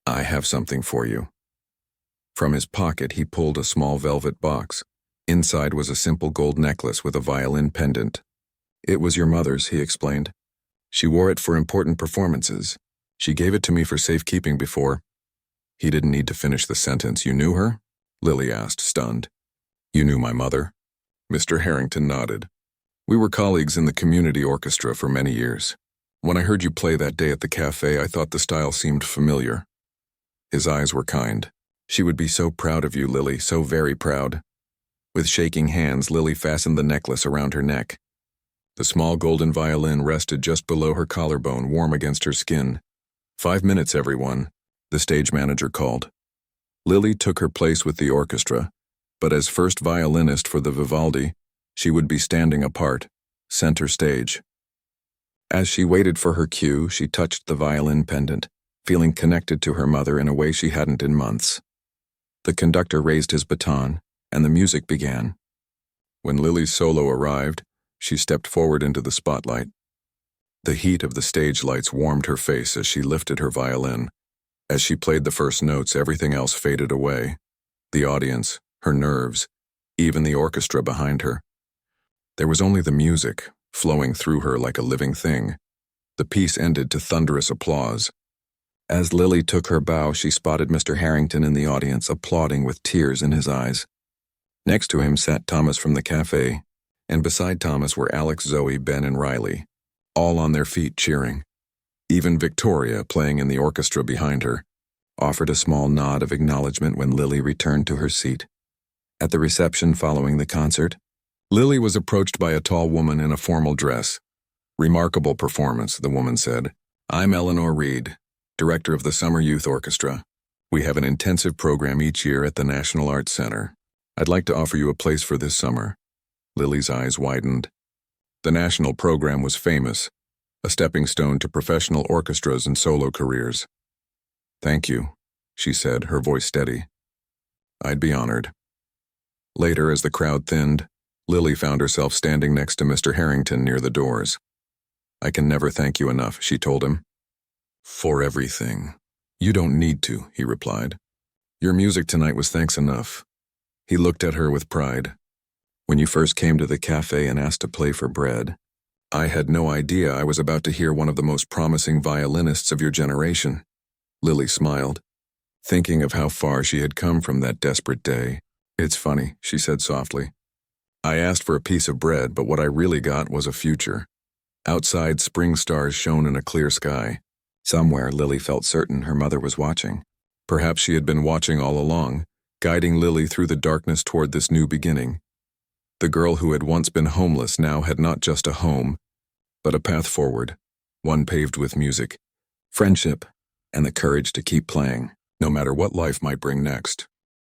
"I have something for you." From his pocket, he pulled a small velvet box. Inside was a simple gold necklace with a violin pendant. "It was your mother's," he explained. "She wore it for important performances. She gave it to me for safekeeping before." He didn't need to finish the sentence. "You knew her?" Lily asked, stunned. "You knew my mother?" Mr. Harrington nodded. "We were colleagues in the community orchestra for many years. When I heard you play that day at the cafe, I thought the style seemed familiar." His eyes were kind. "She would be so proud of you, Lily, so very proud." With shaking hands, Lily fastened the necklace around her neck. The small golden violin rested just below her collarbone, warm against her skin. "5 minutes, everyone," the stage manager called. Lily took her place with the orchestra, but as first violinist for the Vivaldi, she would be standing apart, center stage. As she waited for her cue, she touched the violin pendant, feeling connected to her mother in a way she hadn't in months. The conductor raised his baton, and the music began. When Lily's solo arrived, she stepped forward into the spotlight. The heat of the stage lights warmed her face as she lifted her violin. As she played the first notes, everything else faded away. The audience, her nerves, even the orchestra behind her. There was only the music, flowing through her like a living thing. The piece ended to thunderous applause. As Lily took her bow, she spotted Mr. Harrington in the audience, applauding with tears in his eyes. Next to him sat Thomas from the cafe, and beside Thomas were Alex, Zoe, Ben, and Riley, all on their feet cheering. Even Victoria, playing in the orchestra behind her, offered a small nod of acknowledgement when Lily returned to her seat. At the reception following the concert, Lily was approached by a tall woman in a formal dress. "Remarkable performance," the woman said. "I'm Eleanor Reed, director of the Summer Youth Orchestra. We have an intensive program each year at the National Arts Center. I'd like to offer you a place for this summer." Lily's eyes widened. The national program was famous, a stepping stone to professional orchestras and solo careers. "Thank you," she said, her voice steady. "I'd be honored." Later, as the crowd thinned, Lily found herself standing next to Mr. Harrington near the doors. I can never thank you enough, she told him. For everything. You don't need to, he replied. Your music tonight was thanks enough. He looked at her with pride. When you first came to the cafe and asked to play for bread, I had no idea I was about to hear one of the most promising violinists of your generation. Lily smiled, thinking of how far she had come from that desperate day. It's funny, she said softly. I asked for a piece of bread, but what I really got was a future. Outside, spring stars shone in a clear sky. Somewhere, Lily felt certain her mother was watching. Perhaps she had been watching all along, guiding Lily through the darkness toward this new beginning. The girl who had once been homeless now had not just a home, but a path forward, one paved with music, friendship, and the courage to keep playing, no matter what life might bring next.